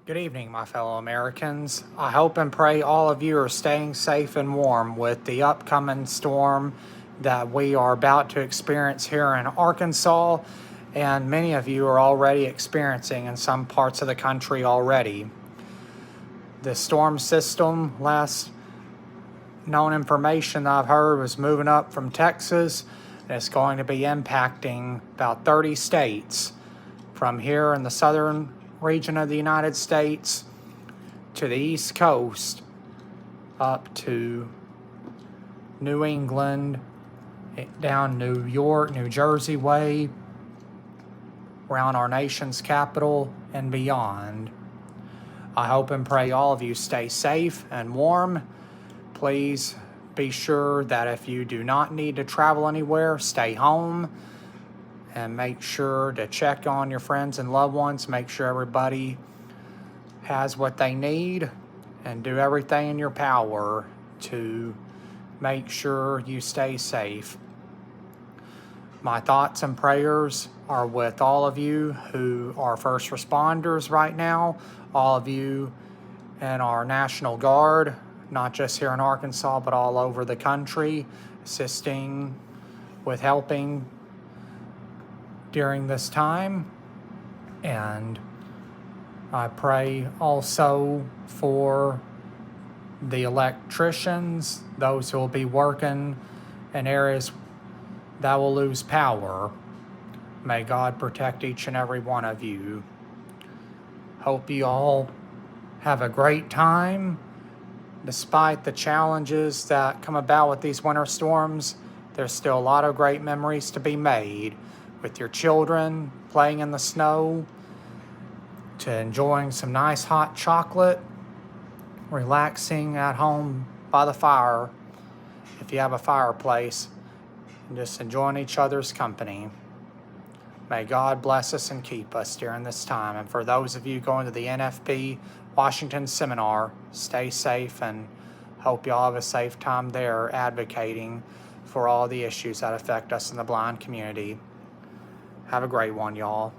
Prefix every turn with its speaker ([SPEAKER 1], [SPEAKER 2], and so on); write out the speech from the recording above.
[SPEAKER 1] Good evening, my fellow Americans. I hope and pray all of you are staying safe and warm with the upcoming storm that we are about to experience here in Arkansas, and many of you are already experiencing in some parts of the country already. The storm system, last known information I've heard, was moving up from Texas, and it's going to be impacting about 30 states from here in the southern region of the United States to the East Coast up to New England, down New York, New Jersey way, around our nation's capital and beyond. I hope and pray all of you stay safe and warm. Please be sure that if you do not need to travel anywhere, stay home and make sure to check on your friends and loved ones. Make sure everybody has what they need and do everything in your power to make sure you stay safe. My thoughts and prayers are with all of you who are first responders right now, all of you in our National Guard, not just here in Arkansas, but all over the country, assisting with helping during this time. And I pray also for the electricians, those who will be working in areas that will lose power. May God protect each and every one of you. Hope you all have a great time. Despite the challenges that come about with these winter storms, there's still a lot of great memories to be made with your children playing in the snow, to enjoying some nice hot chocolate, relaxing at home by the fire if you have a fireplace, and just enjoying each other's company. May God bless us and keep us during this time. And for those of you going to the NFB Washington seminar, stay safe and hope you all have a safe time there advocating for all the issues that affect us in the blind community. Have a great one, y'all.